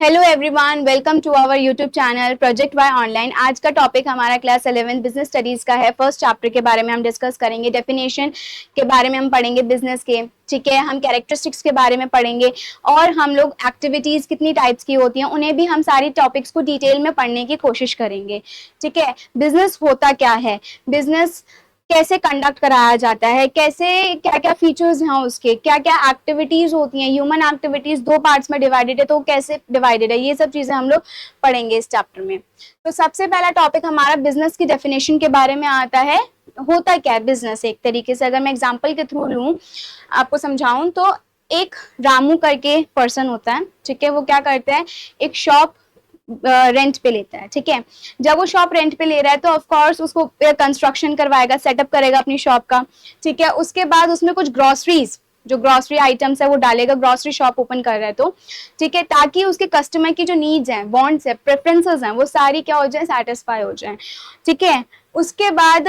Hello everyone, welcome to our YouTube channel project Y online. आज का topic हमारा class 11 business studies का है। फर्स्ट चैप्टर के बारे में हम डिस्कस करेंगे, डेफिनेशन के बारे में हम पढ़ेंगे बिजनेस के, ठीक है। हम कैरेक्टरिस्टिक्स के बारे में पढ़ेंगे और हम लोग एक्टिविटीज कितनी टाइप्स की होती हैं उन्हें भी हम सारी टॉपिक्स को डिटेल में पढ़ने की कोशिश करेंगे, ठीक है। बिजनेस होता क्या है, बिजनेस कैसे कंडक्ट कराया जाता है, कैसे क्या क्या फीचर्स हैं उसके, क्या क्या एक्टिविटीज होती हैं, ह्यूमन एक्टिविटीज दो पार्ट्स में डिवाइडेड है तो कैसे डिवाइडेड है, ये सब चीजें हम लोग पढ़ेंगे इस चैप्टर में। तो सबसे पहला टॉपिक हमारा बिजनेस की डेफिनेशन के बारे में आता है। होता क्या है बिजनेस, एक तरीके से अगर मैं एग्जाम्पल के थ्रू लूं आपको समझाऊं तो एक रामू करके पर्सन होता है, ठीक है। वो क्या करता है, एक शॉप रेंट पे लेता है, ठीक है। जब वो शॉप रेंट पे ले रहा है तो ऑफ कोर्स उसको कंस्ट्रक्शन करवाएगा, सेटअप करेगा अपनी शॉप का, ठीक है। उसके बाद उसमें कुछ ग्रोसरीज, जो ग्रोसरी आइटम्स है वो डालेगा, ग्रोसरी शॉप ओपन कर रहा है तो, ठीक है, ताकि उसके कस्टमर की जो नीड्स हैं, वांट्स है, प्रेफरेंसेस हैं, वो सारी क्या हो जाए, सेटिस्फाई हो जाए, ठीक है। उसके बाद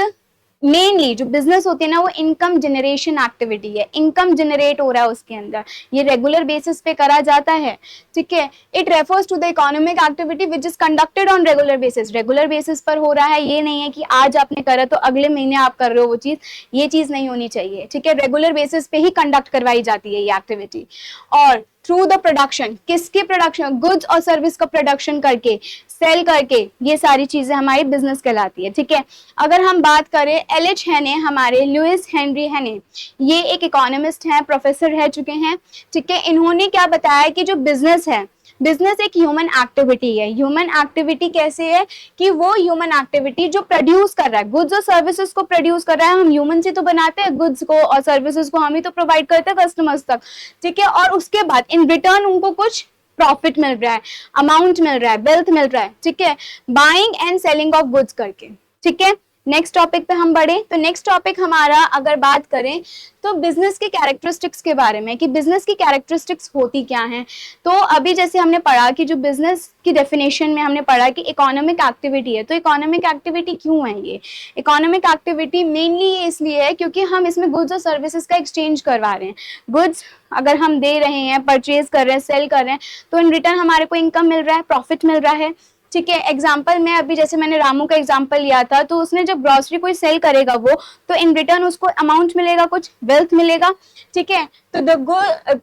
मेनली जो बिजनेस होती है ना वो इनकम जनरेशन एक्टिविटी है, इनकम जनरेट हो रहा है उसके अंदर, ये रेगुलर बेसिस पे करा जाता है, ठीक है। It refers to the economic activity which is conducted on regular basis, regular basis पर हो रहा है, ये नहीं है कि आज आपने करा तो अगले महीने आप कर रहे हो वो चीज, ये चीज नहीं होनी चाहिए, ठीक है। रेगुलर बेसिस पे ही कंडक्ट करवाई जाती है ये एक्टिविटी। और थ्रू द प्रोडक्शन, किसके प्रोडक्शन, गुड्स और सर्विस का प्रोडक्शन करके, सेल करके, ये सारी चीजें हमारी बिजनेस कहलाती है, ठीक है। अगर हम बात करें एल.एच. हेने, हमारे लुइस हेनरी हेने, ये एक इकोनॉमिस्ट हैं, प्रोफेसर रह चुके हैं, ठीक है। इन्होंने क्या बताया कि जो बिजनेस है, बिजनेस एक ह्यूमन एक्टिविटी है। ह्यूमन एक्टिविटी कैसे है कि वो ह्यूमन एक्टिविटी जो प्रोड्यूस कर रहा है, गुड्स और सर्विसेज को प्रोड्यूस कर रहा है, हम ह्यूमन से तो बनाते हैं गुड्स को और सर्विसेज को, हम ही तो प्रोवाइड करते हैं कस्टमर्स तक, ठीक है। और उसके बाद इन रिटर्न उनको कुछ प्रॉफिट मिल रहा है, अमाउंट मिल रहा है, वेल्थ मिल रहा है, ठीक है, buying and selling of goods करके, ठीक है। नेक्स्ट टॉपिक पे हम बढ़े तो नेक्स्ट टॉपिक हमारा अगर बात करें तो बिजनेस के कैरेक्टरिस्टिक्स के बारे में, कि बिजनेस की कैरेक्टरिस्टिक्स होती क्या हैं। तो अभी जैसे हमने पढ़ा कि जो बिजनेस की डेफिनेशन में हमने पढ़ा कि इकोनॉमिक एक्टिविटी है, तो इकोनॉमिक एक्टिविटी क्यों है ये, इकोनॉमिक एक्टिविटी मेनली इसलिए है क्योंकि हम इसमें गुड्स और सर्विसेज का एक्सचेंज करवा रहे हैं। गुड्स अगर हम दे रहे हैं, परचेज कर रहे हैं, सेल कर रहे हैं, तो इन रिटर्न हमारे को इनकम मिल रहा है, प्रॉफिट मिल रहा है, ठीक है। एग्जाम्पल में अभी जैसे मैंने रामू का एग्जाम्पल लिया था, तो उसने जब ग्रोसरी कोई सेल करेगा वो, तो इन रिटर्न उसको अमाउंट मिलेगा, कुछ वेल्थ मिलेगा, ठीक है। तो the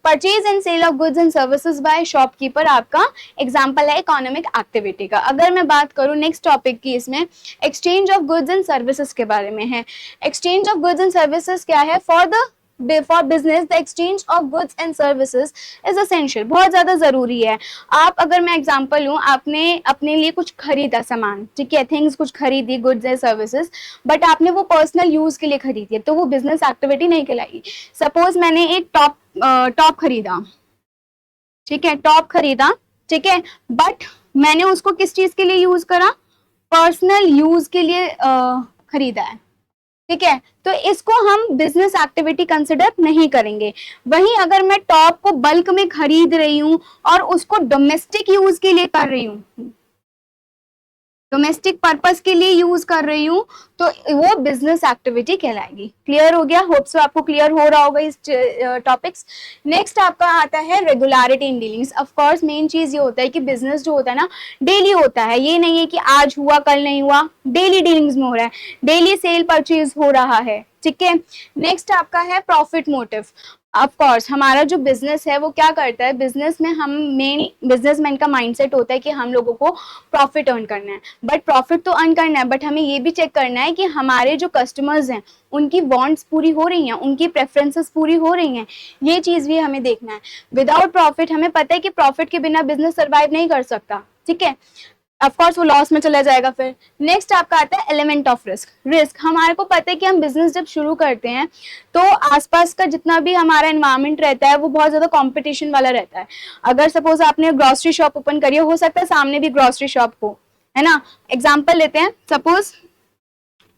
purchase and sale of goods and services by shopkeeper आपका एग्जाम्पल है इकोनॉमिक एक्टिविटी का। अगर मैं बात करूं नेक्स्ट टॉपिक की, इसमें exchange of goods and services के बारे में है। Exchange of goods and services क्या है, for business the exchange of goods and services is essential, बहुत ज्यादा जरूरी है। आप अगर मैं एग्जांपल लूं, आपने अपने लिए कुछ खरीदा सामान, ठीक है, थिंग्स कुछ खरीदी, गुड्स एंड सर्विसेज, बट आपने वो पर्सनल यूज के लिए खरीदी है तो वो बिजनेस एक्टिविटी नहीं कहलाएगी। सपोज मैंने एक टॉप खरीदा, ठीक है, टॉप खरीदा, ठीक है, बट मैंने उसको किस चीज के लिए यूज करा, पर्सनल यूज के लिए खरीदा है, ठीक है, तो इसको हम बिजनेस एक्टिविटी कंसिडर नहीं करेंगे। वहीं अगर मैं टॉप को बल्क में खरीद रही हूं और उसको डोमेस्टिक यूज के लिए कर रही हूं, डोमेस्टिक पर्पस के लिए यूज कर रही हूँ, तो वो बिजनेस एक्टिविटी कहलाएगी। क्लियर हो गया, होप सो आपको क्लियर हो रहा होगा इस टॉपिक्स। नेक्स्ट आपका आता है regularity in dealings. Of course main चीज ये होता है कि बिजनेस जो होता है ना डेली होता है, ये नहीं है कि आज हुआ कल नहीं हुआ, डेली डीलिंग्स में हो रहा है, डेली सेल परचेज हो रहा है, ठीक है। नेक्स्ट आपका है प्रॉफिट मोटिव। ऑफ कोर्स हमारा जो बिजनेस है वो क्या करता है, बिजनेस में हम मेन बिजनेसमैन का माइंडसेट होता है कि हम लोगों को प्रॉफिट अर्न करना है, बट प्रॉफिट तो अर्न करना है, बट हमें ये भी चेक करना है कि हमारे जो कस्टमर्स हैं उनकी वांट्स पूरी हो रही हैं, उनकी प्रेफरेंसेस पूरी हो रही हैं, ये चीज भी हमें देखना है। विदाउट प्रॉफिट, हमें पता है कि प्रॉफिट के बिना बिजनेस सर्वाइव नहीं कर सकता, ठीक है, ऑफ कोर्स वो लॉस में चला जाएगा। फिर नेक्स्ट आपका आता है एलिमेंट ऑफ रिस्क। रिस्क हमारे को पता है कि हम बिजनेस जब शुरू करते हैं तो आसपास का जितना भी हमारा एनवायरनमेंट रहता है वो बहुत ज्यादा कंपटीशन वाला रहता है। अगर सपोज आपने ग्रोसरी शॉप ओपन करी हो सकता है सामने भी ग्रोसरी शॉप हो, है ना। एग्जाम्पल लेते हैं, सपोज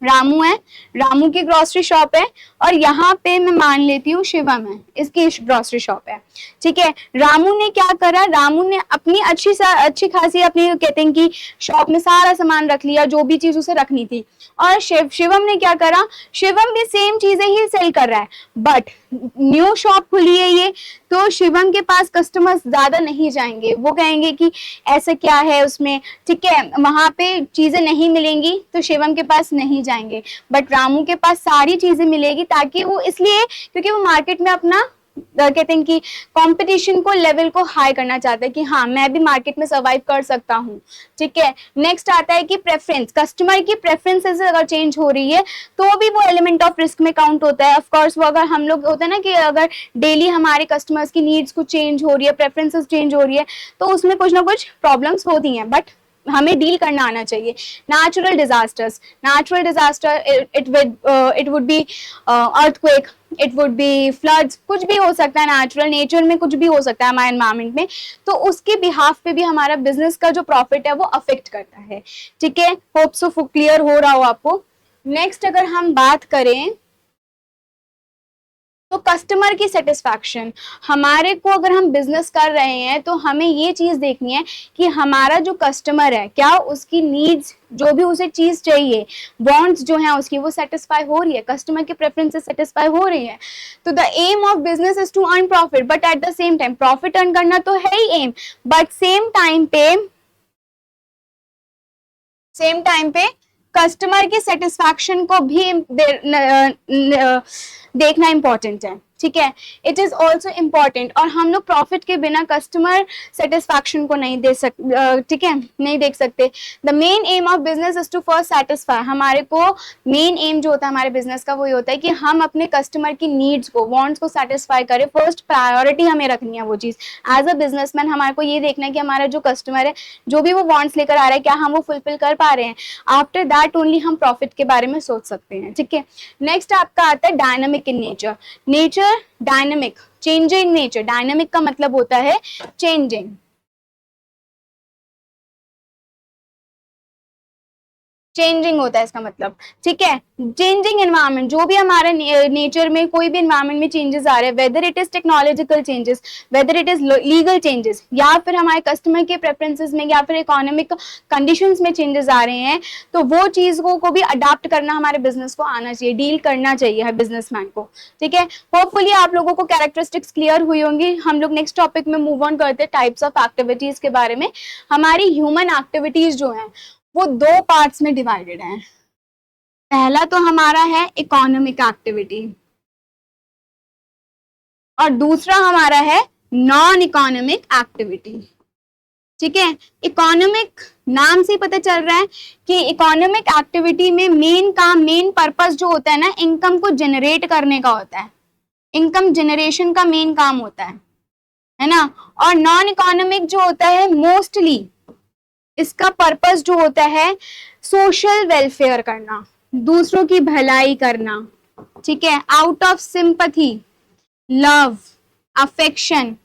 रामू है, रामू की ग्रोसरी शॉप है और यहाँ पे मैं मान लेती हूँ शिवम है, इसकी ग्रोसरी शॉप है, ठीक है। रामू ने क्या करा, रामू ने अपनी अच्छी खासी अपनी कहते हैं कि शॉप में सारा सामान रख लिया, जो भी चीज उसे रखनी थी, और शिवम ने क्या करा, शिवम भी सेम चीजें ही सेल कर रहा है, बट न्यू शॉप खुली है ये, तो शिवम के पास कस्टमर्स ज्यादा नहीं जाएंगे, वो कहेंगे कि ऐसा क्या है उसमें, ठीक है, वहां पे चीजें नहीं मिलेंगी तो शिवम के पास नहीं जाएंगे, बट रामू के पास सारी चीजें मिलेगी, ताकि वो इसलिए क्योंकि वो मार्केट में अपना कहते हैं कि कंपटीशन को लेवल को हाई करना चाहता है कि हाँ मैं भी मार्केट में सर्वाइव कर सकता हूँ, ठीक है। नेक्स्ट आता है कि प्रेफरेंस, कस्टमर की प्रेफरेंसेस अगर चेंज हो रही है तो भी वो एलिमेंट ऑफ रिस्क में काउंट होता है। ऑफ कोर्स वो अगर हम लोग होता है ना कि अगर डेली हमारे कस्टमर्स की नीड्स कुछ चेंज हो रही है, प्रेफरेंसेस चेंज हो रही है, तो उसमें कुछ ना कुछ प्रॉब्लम्स होती हैं, बट हमें डील करना आना चाहिए। Natural disaster, it would be earthquake, it would be floods, कुछ भी हो सकता है, नेचुरल नेचर में कुछ भी हो सकता है हमारे एनवायरमेंट में, तो उसके बिहाफ पे भी हमारा बिजनेस का जो प्रॉफिट है वो अफेक्ट करता है, ठीक है। होप सो क्लियर हो रहा हो आपको। नेक्स्ट अगर हम बात करें तो कस्टमर की सेटिस्फैक्शन, हमारे को अगर हम बिजनेस कर रहे हैं तो हमें ये चीज देखनी है कि हमारा जो कस्टमर है क्या उसकी नीड्स, जो भी उसे चीज चाहिए, वांट्स जो है उसकी, वो सेटिस्फाई हो रही है, कस्टमर की प्रेफरेंसेस सेटिस्फाई हो रही है। तो the aim of business is to earn profit, but at the same time profit earn करना तो है ही एम, बट सेम टाइम पे कस्टमर की सेटिस्फैक्शन को भी देखना इंपॉर्टेंट है, ठीक है। इट इज ऑल्सो इम्पॉर्टेंट, और हम लोग प्रॉफिट के बिना कस्टमर सेटिस्फैक्शन को नहीं दे सकते, ठीक है, नहीं देख सकते। The main aim of business is to first satisfy, हमारे को मेन एम जो होता है हमारे बिजनेस का वो ये होता है कि हम अपने कस्टमर की नीड्स को, वांट्स को सेटिस्फाई करें, फर्स्ट प्रायोरिटी हमें रखनी है वो चीज। एज अ बिजनेसमैन हमारे को ये देखना है कि हमारा जो कस्टमर है जो भी वो वांट्स लेकर आ रहा है क्या हम वो फुलफिल कर पा रहे हैं, आफ्टर दैट ओनली हम प्रॉफिट के बारे में सोच सकते हैं, ठीक है। नेक्स्ट आपका आता है dynamic in nature, dynamic, changing nature, dynamic का मतलब होता है चेंजिंग, चेंजिंग होता है इसका मतलब, ठीक है। चेंजिंग एनवायरनमेंट, जो भी हमारे नेचर में कोई भी एनवायरनमेंट में चेंजेस आ रहे हैं, whether it is technological changes, whether it is legal changes, या फिर हमारे कस्टमर के प्रेफरेंसेस में या फिर इकोनॉमिक कंडीशंस में चेंजेस आ रहे हैं, तो वो चीजों को भी अडाप्ट करना हमारे बिजनेस को आना चाहिए, डील करना चाहिए हर बिजनेसमैन को, ठीक है। होपफुली आप लोगों को कैरेक्टरिस्टिक्स क्लियर हुई होंगी। हम लोग नेक्स्ट टॉपिक में मूव ऑन करते हैं टाइप्स ऑफ एक्टिविटीज के बारे में। हमारी ह्यूमन एक्टिविटीज जो है वो दो पार्ट्स में डिवाइडेड है। पहला तो हमारा है इकोनॉमिक एक्टिविटी, और दूसरा हमारा है नॉन इकोनॉमिक एक्टिविटी, ठीक है। इकोनॉमिक नाम से पता चल रहा है कि इकोनॉमिक एक्टिविटी में मेन काम, मेन पर्पस जो होता है ना, इनकम को जनरेट करने का होता है, इनकम जनरेशन का मेन काम होता है ना। और नॉन इकोनॉमिक जो होता है मोस्टली इसका पर्पस जो होता है सोशल वेलफेयर करना, दूसरों की भलाई करना, ठीक है, out of sympathy, love, affection,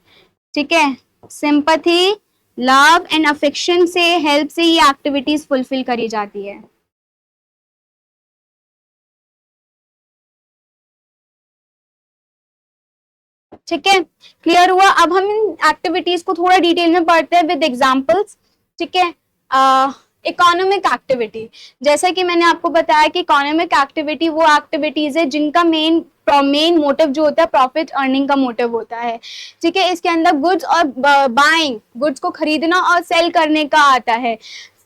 ठीक है, सिंपैथी, लव एंड अफेक्शन से, हेल्प से ये एक्टिविटीज फुलफिल करी जाती है। ठीक है, क्लियर हुआ। अब हम इन एक्टिविटीज को थोड़ा डिटेल में पढ़ते हैं विद एग्जांपल्स, ठीक है। इकोनॉमिक एक्टिविटी, जैसा कि मैंने आपको बताया कि इकोनॉमिक एक्टिविटी वो एक्टिविटीज है जिनका मेन मोटिव जो होता है प्रॉफिट अर्निंग का मोटिव होता है, ठीक है। इसके अंदर गुड्स और बाइंग, गुड्स को खरीदना और सेल करने का आता है।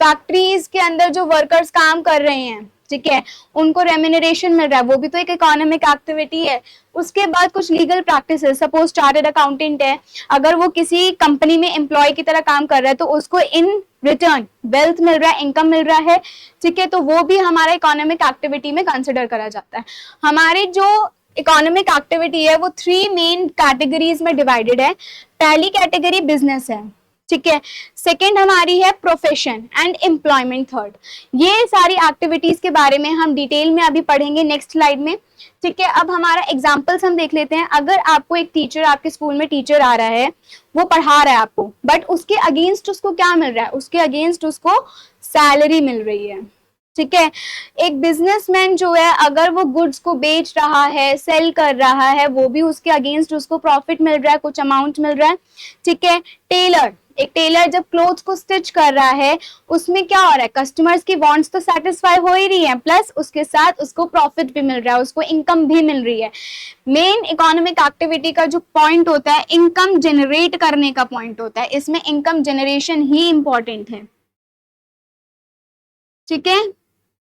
फैक्ट्रीज के अंदर जो वर्कर्स काम कर रहे हैं, ठीक है, उनको रेम्यूनरेशन मिल रहा है, वो भी तो एक इकोनॉमिक एक्टिविटी है। उसके बाद कुछ legal practices, suppose chartered accountant है, अगर वो किसी कंपनी में एम्प्लॉय की तरह काम कर रहा है तो उसको इन रिटर्न वेल्थ मिल रहा है, इनकम मिल रहा है, ठीक है, तो वो भी हमारा इकोनॉमिक एक्टिविटी में कंसिडर करा जाता है। हमारी जो इकोनॉमिक एक्टिविटी है वो 3 मेन कैटेगरीज में डिवाइडेड है। पहली कैटेगरी बिजनेस है, ठीक है, सेकेंड हमारी है प्रोफेशन एंड एम्प्लॉयमेंट थर्ड। ये सारी एक्टिविटीज के बारे में हम डिटेल में अभी पढ़ेंगे नेक्स्ट स्लाइड में, ठीक है। अब हमारा एग्जांपल्स हम देख लेते हैं। अगर आपको एक टीचर, आपके स्कूल में टीचर आ रहा है, वो पढ़ा रहा है आपको, बट उसके अगेंस्ट उसको क्या मिल रहा है, उसके अगेंस्ट उसको सैलरी मिल रही है, ठीक है। एक बिजनेसमैन जो है अगर वो गुड्स को बेच रहा है, सेल कर रहा है, वो भी उसके अगेंस्ट उसको प्रॉफिट मिल रहा है, कुछ अमाउंट मिल रहा है। ठीक है। टेलर, एक टेलर जब क्लोथ्स को स्टिच कर रहा है, उसमें क्या हो रहा है, कस्टमर्स की वांट्स तो सेटिस्फाई हो ही रही है, प्लस उसके साथ उसको प्रॉफिट भी मिल रहा है, उसको इनकम भी मिल रही है। मेन इकोनॉमिक एक्टिविटी का जो पॉइंट होता है, इनकम जनरेट करने का पॉइंट होता है, इसमें इनकम जनरेशन ही इंपॉर्टेंट है। ठीक है,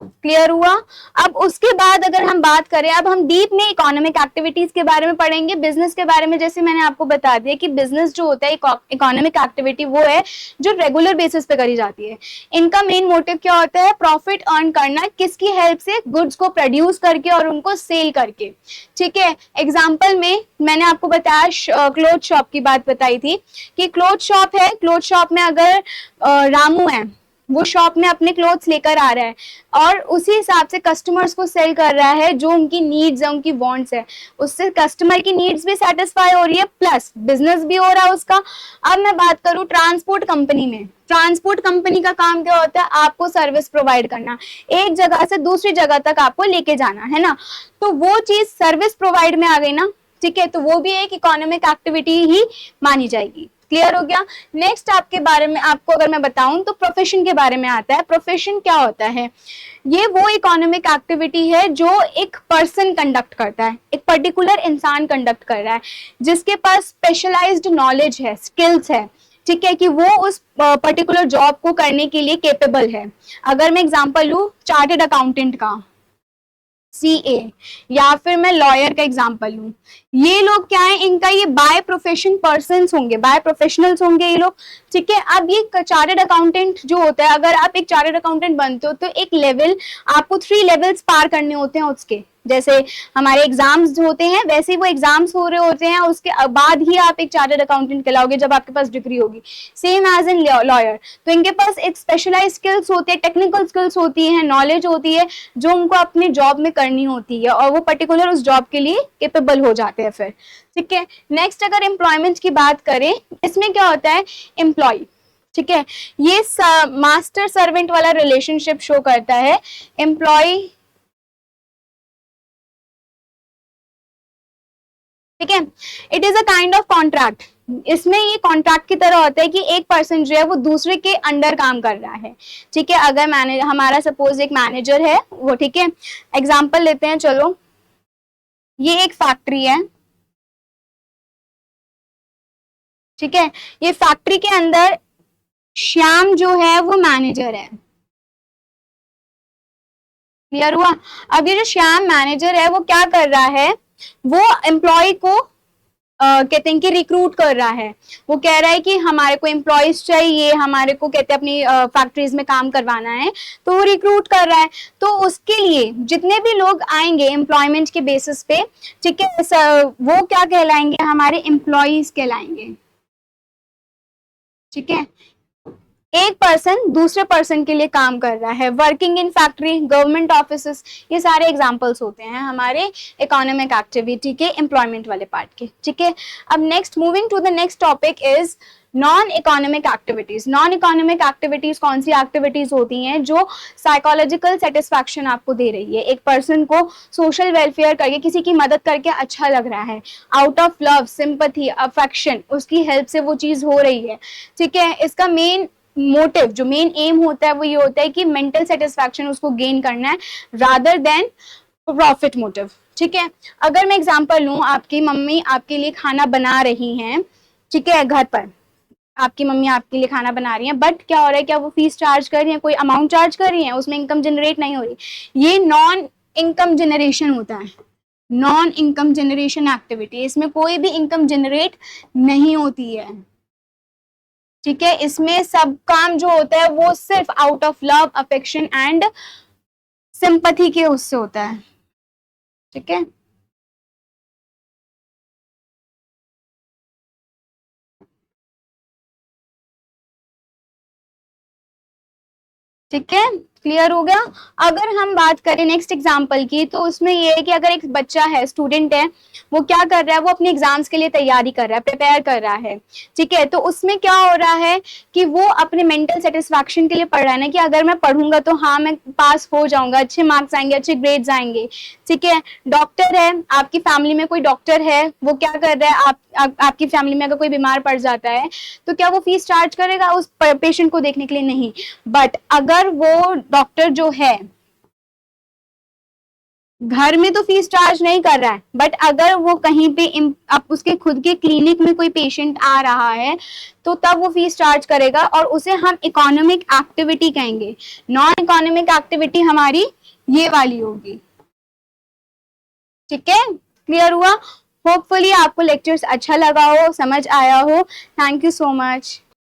क्लियर हुआ। अब उसके बाद अगर हम बात करें, अब हम डीप में इकोनॉमिक एक्टिविटीज के बारे में पढ़ेंगे, बिजनेस के बारे में। जैसे मैंने आपको बता दिया कि बिजनेस जो होता है इकोनॉमिक एक्टिविटी वो है जो रेगुलर बेसिस पे करी जाती है। इनका मेन मोटिव क्या होता है, प्रॉफिट अर्न करना, किसकी हेल्प से, गुड्स को प्रोड्यूस करके और उनको सेल करके। ठीक है। एग्जाम्पल में मैंने आपको बताया, क्लोथ शॉप की बात बताई थी कि क्लोथ शॉप है, क्लोथ शॉप में अगर रामू है, वो शॉप में अपने क्लोथ्स लेकर आ रहा है और उसी हिसाब से कस्टमर्स को सेल कर रहा है, जो उनकी नीड्स है, उनकी वांट्स है, उससे कस्टमर की नीड्स भी सेटिस्फाई हो रही है, प्लस बिजनेस भी हो रहा है उसका। अब मैं बात करूं ट्रांसपोर्ट कंपनी में, ट्रांसपोर्ट कंपनी का काम क्या होता है, आपको सर्विस प्रोवाइड करना, एक जगह से दूसरी जगह तक आपको लेके जाना है ना, तो वो चीज सर्विस प्रोवाइड में आ गई ना। ठीक है, तो वो भी एक इकोनॉमिक एक्टिविटी ही मानी जाएगी। क्लियर हो गया। नेक्स्ट आपके बारे में आपको अगर मैं बताऊं तो प्रोफेशन के बारे में आता है। प्रोफेशन क्या होता है, ये वो इकोनॉमिक एक्टिविटी है जो एक पर्सन कंडक्ट करता है, एक पर्टिकुलर इंसान कंडक्ट कर रहा है, जिसके पास स्पेशलाइज्ड नॉलेज है, स्किल्स है। ठीक है, कि वो उस पर्टिकुलर जॉब को करने के लिए केपेबल है। अगर मैं एग्जांपल लूं चार्टेड अकाउंटेंट का, सीए, या फिर मैं लॉयर का एग्जांपल लूं, ये लोग क्या है, इनका ये बाय प्रोफेशन पर्सन्स होंगे, बाय प्रोफेशनल्स होंगे ये लोग। ठीक है। अब ये चार्टर्ड अकाउंटेंट जो होता है, अगर आप एक चार्टर्ड अकाउंटेंट बनते हो तो एक लेवल, आपको 3 लेवल्स पार करने होते हैं उसके, जैसे हमारे एग्जाम्स होते हैं वैसे ही वो एग्जाम्स हो रहे होते हैं, उसके बाद ही आप एक चार्टर्ड अकाउंटेंट कहलाओगे जब आपके पास डिग्री होगी। सेम एज इन लॉयर, तो इनके पास एक स्पेशलाइज स्किल्स होती है, टेक्निकल स्किल्स होती है, नॉलेज होती है, जो उनको अपने जॉब में करनी होती है और वो पर्टिकुलर उस जॉब के लिए केपेबल हो जाते हैं फिर। ठीक है। नेक्स्ट अगर एम्प्लॉयमेंट की बात करें, इसमें क्या होता है, एम्प्लॉय, ठीक है, ये मास्टर सर्वेंट वाला रिलेशनशिप शो करता है। एम्प्लॉय, ठीक है, it is a kind of contract. इसमें ये कॉन्ट्रैक्ट की तरह होता है कि एक पर्सन जो है वो दूसरे के अंडर काम कर रहा है। ठीक है, अगर मैनेजर, हमारा सपोज एक मैनेजर है वो, ठीक है, एग्जांपल लेते हैं, चलो ये एक फैक्ट्री है। ठीक है, ये फैक्ट्री के अंदर श्याम जो है वो मैनेजर है। क्लियर हुआ। अब ये जो श्याम मैनेजर है वो क्या कर रहा है, वो एम्प्लॉय को कहते हैं कि रिक्रूट कर रहा है। वो कह रहा है कि हमारे को एम्प्लॉयज चाहिए, हमारे को कहते हैं अपनी फैक्ट्रीज में काम करवाना है, तो वो रिक्रूट कर रहा है। तो उसके लिए जितने भी लोग आएंगे एम्प्लॉयमेंट के बेसिस पे, ठीक है, वो क्या कहलाएंगे, हमारे एम्प्लॉयज कहलाएंगे। ठीक है, एक पर्सन दूसरे पर्सन के लिए काम कर रहा है, working in factory, government offices, ये सारे एग्जांपल्स होते हैं हमारे इकोनॉमिक एक्टिविटी के, एम्प्लॉयमेंट वाले पार्ट के। ठीक है। अब next, moving to the next topic is non economic activities. Non economic activities कौन सी एक्टिविटीज होती हैं जो साइकोलॉजिकल सेटिस्फैक्शन आपको दे रही है, एक पर्सन को सोशल वेलफेयर करके, किसी की मदद करके अच्छा लग रहा है, out of love, sympathy, affection, उसकी हेल्प से वो चीज हो रही है। ठीक है, इसका मेन मोटिव, जो मेन एम होता है वो ये होता है कि मेंटल सेटिस्फैक्शन उसको गेन करना है, रादर देन प्रॉफिट मोटिव। ठीक है। अगर मैं एग्जांपल लूं, आपकी मम्मी आपके लिए खाना बना रही हैं, ठीक है, घर पर आपकी मम्मी आपके लिए खाना बना रही है, बट क्या हो रहा है, क्या वो फीस चार्ज कर रही है, कोई अमाउंट चार्ज कर रही है, उसमें इनकम जनरेट नहीं हो रही, ये नॉन इनकम जनरेशन होता है, नॉन इनकम जनरेशन एक्टिविटी, इसमें कोई भी इनकम जनरेट नहीं होती है। ठीक है, इसमें सब काम जो होता है वो सिर्फ out of love, affection and sympathy के उससे होता है। ठीक है, ठीक है, क्लियर हो गया। अगर हम बात करें नेक्स्ट एग्जांपल की, तो उसमें ये है कि अगर एक बच्चा है, स्टूडेंट है, वो क्या कर रहा है, वो अपने एग्जाम्स के लिए तैयारी कर रहा है, प्रिपेयर कर रहा है, ठीक है। तो उसमें क्या हो रहा है कि वो अपने मेंटल सेटिस्फैक्शन के लिए पढ़ रहा है ना, कि अगर मैं पढ़ूंगा तो हाँ मैं पास हो जाऊंगा, अच्छे मार्क्स आएंगे, अच्छे ग्रेड्स आएंगे, ठीक है। डॉक्टर है, आपकी फैमिली में कोई डॉक्टर है, वो क्या कर रहा है, आपकी फैमिली में अगर कोई बीमार पड़ जाता है तो क्या वो फीस चार्ज करेगा उस पेशेंट को देखने के लिए? नहीं। बट अगर वो डॉक्टर जो है घर में तो फीस चार्ज नहीं कर रहा है, बट अगर वो कहीं पे अब उसके खुद के क्लिनिक में कोई पेशेंट आ रहा है तो तब वो फीस चार्ज करेगा, और उसे हम इकोनॉमिक एक्टिविटी कहेंगे। नॉन इकोनॉमिक एक्टिविटी हमारी ये वाली होगी, ठीक है। क्लियर हुआ? होपफुली आपको लेक्चर्स अच्छा लगा हो, समझ आया हो। Thank you so much.